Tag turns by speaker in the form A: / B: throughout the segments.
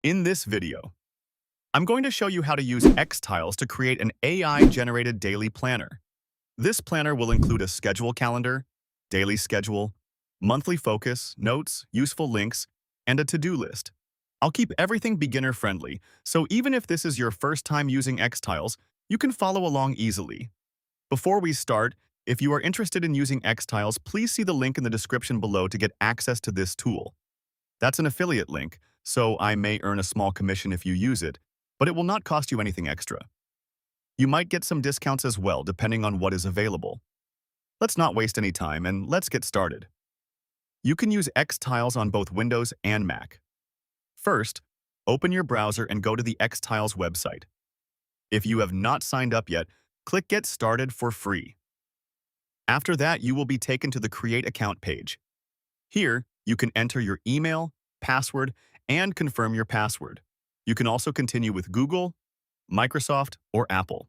A: In this video, I'm going to show you how to use Xtiles to create an AI-generated daily planner. This planner will include a schedule calendar, daily schedule, monthly focus, notes, useful links, and a to-do list. I'll keep everything beginner-friendly, so even if this is your first time using Xtiles, you can follow along easily. Before we start, if you are interested in using Xtiles, please see the link in the description below to get access to this tool. That's an affiliate link, so I may earn a small commission if you use it, but it will not cost you anything extra. You might get some discounts as well, depending on what is available. Let's not waste any time and let's get started. You can use Xtiles on both Windows and Mac. First, open your browser and go to the Xtiles website. If you have not signed up yet, click Get Started for free. After that, you will be taken to the Create Account page. Here, you can enter your email, password, and confirm your password. You can also continue with Google, Microsoft, or Apple.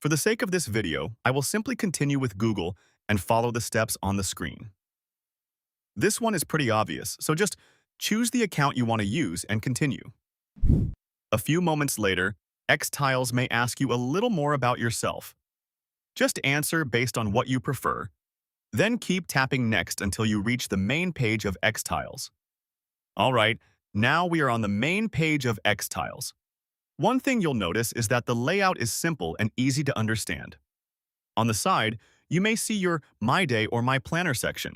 A: For the sake of this video, I will simply continue with Google and follow the steps on the screen. This one is pretty obvious, so just choose the account you want to use and continue. A few moments later, Xtiles may ask you a little more about yourself. Just answer based on what you prefer, then keep tapping Next until you reach the main page of Xtiles. Alright, now we are on the main page of Xtiles. One thing you'll notice is that the layout is simple and easy to understand. On the side, you may see your My Day or My Planner section.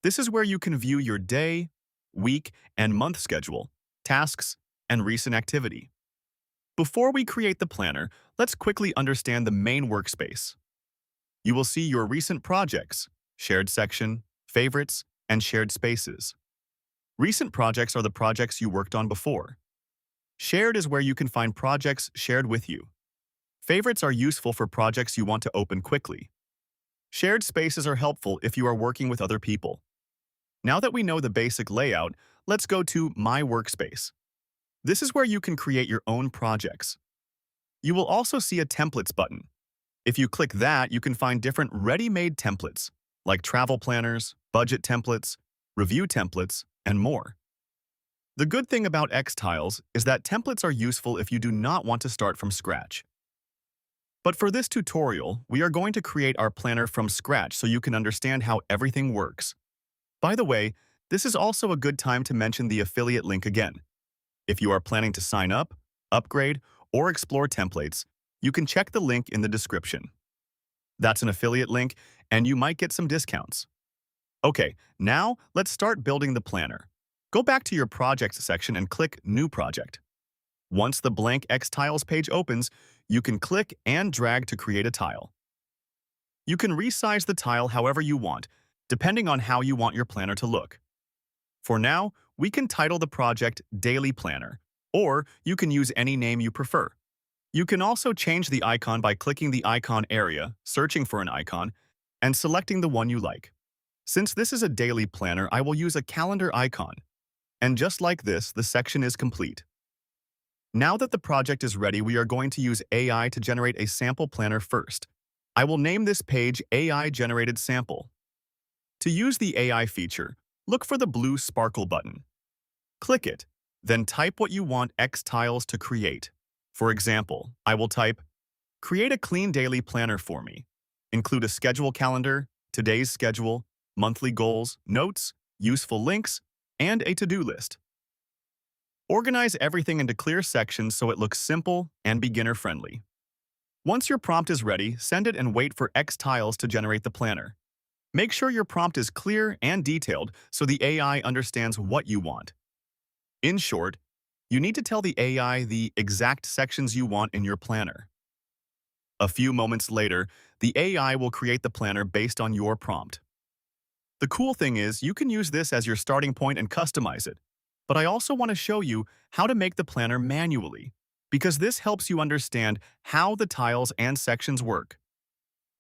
A: This is where you can view your day, week, and month schedule, tasks, and recent activity. Before we create the planner, let's quickly understand the main workspace. You will see your recent projects, shared section, favorites, and shared spaces. Recent projects are the projects you worked on before. Shared is where you can find projects shared with you. Favorites are useful for projects you want to open quickly. Shared spaces are helpful if you are working with other people. Now that we know the basic layout, let's go to My Workspace. This is where you can create your own projects. You will also see a Templates button. If you click that, you can find different ready-made templates, like travel planners, budget templates, review templates, and more. The good thing about Xtiles is that templates are useful if you do not want to start from scratch. But for this tutorial, we are going to create our planner from scratch so you can understand how everything works. By the way, this is also a good time to mention the affiliate link again. If you are planning to sign up, upgrade, or explore templates, you can check the link in the description. That's an affiliate link, and you might get some discounts. Okay, now let's start building the planner. Go back to your Projects section and click New Project. Once the blank Xtiles page opens, you can click and drag to create a tile. You can resize the tile however you want, depending on how you want your planner to look. For now, we can title the project Daily Planner, or you can use any name you prefer. You can also change the icon by clicking the icon area, searching for an icon, and selecting the one you like. Since this is a daily planner, I will use a calendar icon. And just like this, the section is complete. Now that the project is ready, we are going to use AI to generate a sample planner first. I will name this page AI Generated Sample. To use the AI feature, look for the blue sparkle button. Click it, then type what you want Xtiles to create. For example, I will type, "Create a clean daily planner for me. Include a schedule calendar, today's schedule, monthly goals, notes, useful links, and a to-do list." Organize everything into clear sections so it looks simple and beginner-friendly. Once your prompt is ready, send it and wait for Xtiles to generate the planner. Make sure your prompt is clear and detailed so the AI understands what you want. In short, you need to tell the AI the exact sections you want in your planner. A few moments later, the AI will create the planner based on your prompt. The cool thing is, you can use this as your starting point and customize it. But I also want to show you how to make the planner manually, because this helps you understand how the tiles and sections work.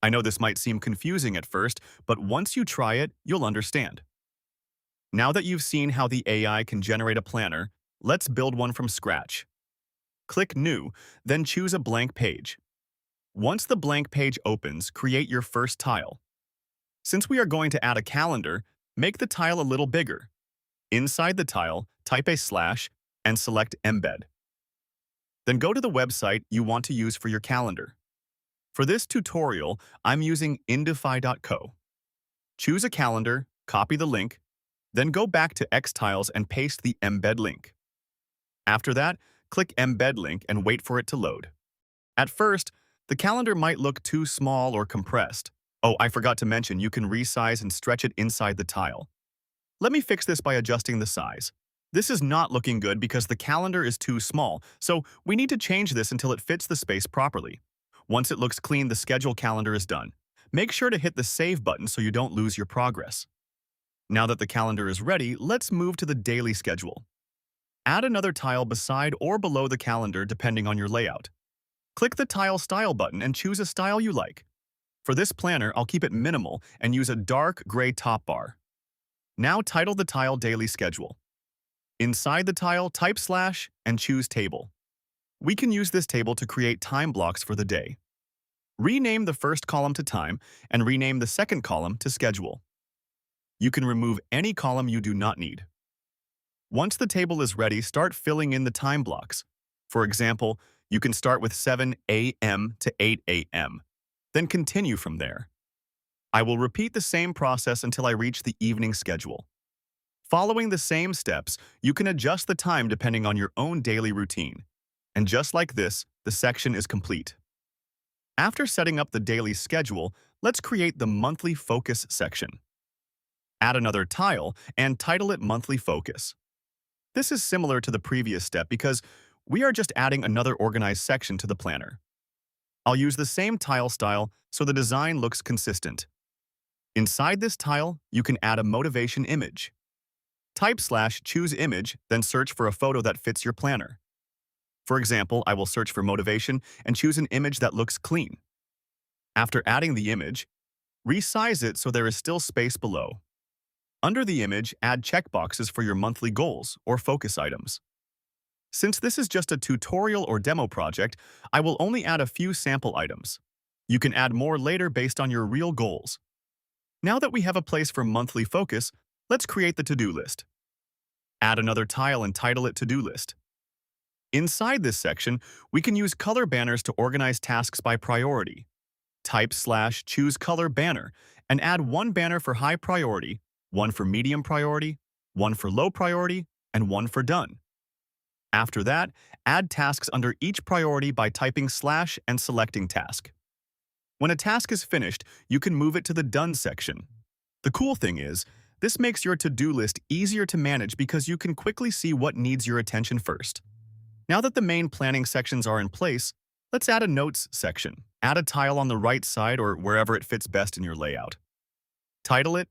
A: I know this might seem confusing at first, but once you try it, you'll understand. Now that you've seen how the AI can generate a planner, let's build one from scratch. Click New, then choose a blank page. Once the blank page opens, create your first tile. Since we are going to add a calendar, make the tile a little bigger. Inside the tile, type a slash and select Embed. Then go to the website you want to use for your calendar. For this tutorial, I'm using indify.co. Choose a calendar, copy the link, then go back to Xtiles and paste the embed link. After that, click Embed link and wait for it to load. At first, the calendar might look too small or compressed. Oh, I forgot to mention you can resize and stretch it inside the tile. Let me fix this by adjusting the size. This is not looking good because the calendar is too small, so we need to change this until it fits the space properly. Once it looks clean, the schedule calendar is done. Make sure to hit the Save button so you don't lose your progress. Now that the calendar is ready, let's move to the daily schedule. Add another tile beside or below the calendar depending on your layout. Click the Tile Style button and choose a style you like. For this planner, I'll keep it minimal and use a dark gray top bar. Now title the tile Daily Schedule. Inside the tile, type / and choose Table. We can use this table to create time blocks for the day. Rename the first column to Time and rename the second column to Schedule. You can remove any column you do not need. Once the table is ready, start filling in the time blocks. For example, you can start with 7 a.m. to 8 a.m., then continue from there. I will repeat the same process until I reach the evening schedule. Following the same steps, you can adjust the time depending on your own daily routine. And just like this, the section is complete. After setting up the daily schedule, let's create the Monthly Focus section. Add another tile and title it Monthly Focus. This is similar to the previous step because we are just adding another organized section to the planner. I'll use the same tile style so the design looks consistent. Inside this tile, you can add a motivation image. Type / choose image, then search for a photo that fits your planner. For example, I will search for motivation and choose an image that looks clean. After adding the image, resize it so there is still space below. Under the image, add checkboxes for your monthly goals or focus items. Since this is just a tutorial or demo project, I will only add a few sample items. You can add more later based on your real goals. Now that we have a place for monthly focus, let's create the to-do list. Add another tile and title it To-Do List. Inside this section, we can use color banners to organize tasks by priority. Type / choose color banner and add one banner for high priority, one for medium priority, one for low priority, and one for done. After that, add tasks under each priority by typing / and selecting task. When a task is finished, you can move it to the Done section. The cool thing is, this makes your to-do list easier to manage because you can quickly see what needs your attention first. Now that the main planning sections are in place, let's add a Notes section. Add a tile on the right side or wherever it fits best in your layout. Title it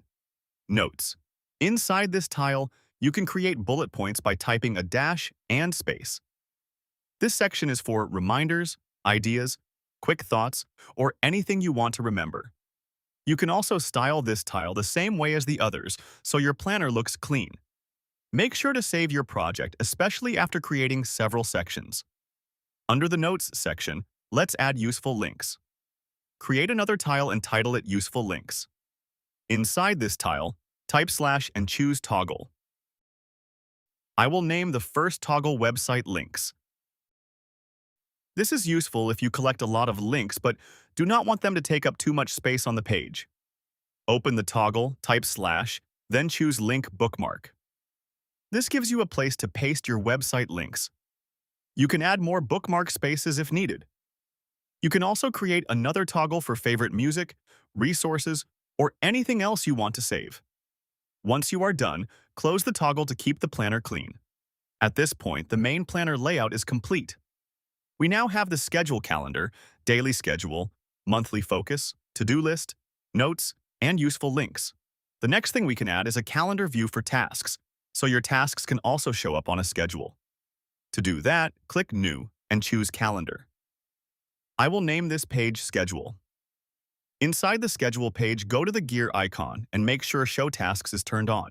A: Notes. Inside this tile, you can create bullet points by typing a dash and space. This section is for reminders, ideas, quick thoughts, or anything you want to remember. You can also style this tile the same way as the others so your planner looks clean. Make sure to save your project, especially after creating several sections. Under the Notes section, let's add useful links. Create another tile and title it Useful Links. Inside this tile, type / and choose Toggle. I will name the first toggle Website Links. This is useful if you collect a lot of links but do not want them to take up too much space on the page. Open the toggle, type /, then choose Link Bookmark. This gives you a place to paste your website links. You can add more bookmark spaces if needed. You can also create another toggle for favorite music, resources, or anything else you want to save. Once you are done, close the toggle to keep the planner clean. At this point, the main planner layout is complete. We now have the schedule calendar, daily schedule, monthly focus, to-do list, notes, and useful links. The next thing we can add is a calendar view for tasks, so your tasks can also show up on a schedule. To do that, click New and choose Calendar. I will name this page Schedule. Inside the Schedule page, go to the gear icon and make sure Show Tasks is turned on.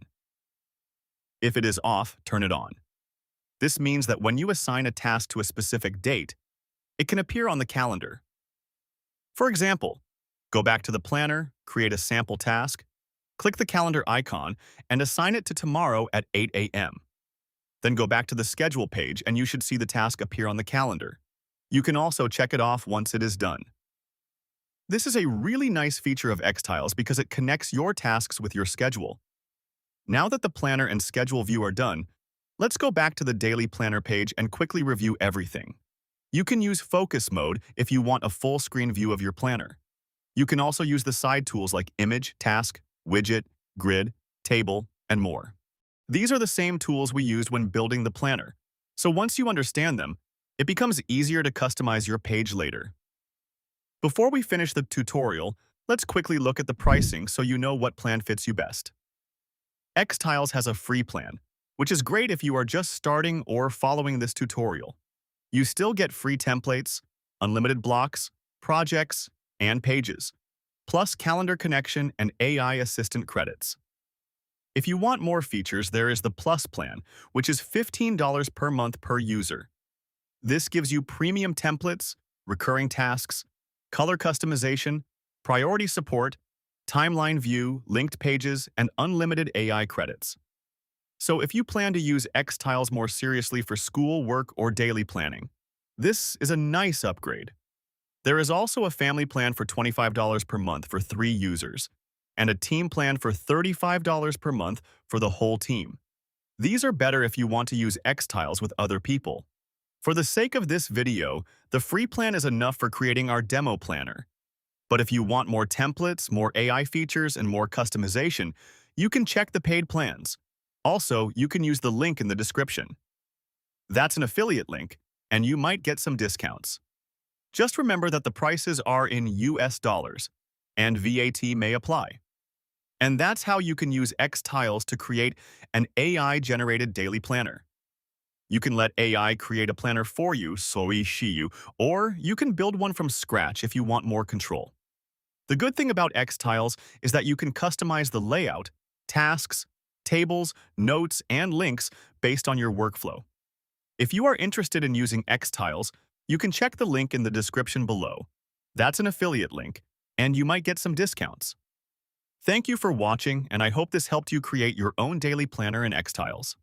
A: If it is off, turn it on. This means that when you assign a task to a specific date, it can appear on the calendar. For example, go back to the planner, create a sample task, click the calendar icon, and assign it to tomorrow at 8 a.m. Then go back to the schedule page and you should see the task appear on the calendar. You can also check it off once it is done. This is a really nice feature of Xtiles because it connects your tasks with your schedule. Now that the planner and schedule view are done, let's go back to the daily planner page and quickly review everything. You can use focus mode if you want a full screen view of your planner. You can also use the side tools like image, task, widget, grid, table, and more. These are the same tools we used when building the planner, so once you understand them, it becomes easier to customize your page later. Before we finish the tutorial, let's quickly look at the pricing so you know what plan fits you best. Xtiles has a free plan, which is great if you are just starting or following this tutorial. You still get free templates, unlimited blocks, projects, and pages, plus calendar connection and AI assistant credits. If you want more features, there is the Plus plan, which is $15 per month per user. This gives you premium templates, recurring tasks, color customization, priority support, timeline view, linked pages, and unlimited AI credits. So if you plan to use Xtiles more seriously for school, work, or daily planning, this is a nice upgrade. There is also a family plan for $25 per month for 3 users, and a team plan for $35 per month for the whole team. These are better if you want to use Xtiles with other people. For the sake of this video, the free plan is enough for creating our demo planner. But if you want more templates, more AI features, and more customization, you can check the paid plans. Also, you can use the link in the description. That's an affiliate link, and you might get some discounts. Just remember that the prices are in US dollars, and VAT may apply. And that's how you can use Xtiles to create an AI-generated daily planner. You can let AI create a planner for you, or you can build one from scratch if you want more control. The good thing about Xtiles is that you can customize the layout, tasks, tables, notes, and links based on your workflow. If you are interested in using Xtiles, you can check the link in the description below. That's an affiliate link, and you might get some discounts. Thank you for watching, and I hope this helped you create your own daily planner in Xtiles.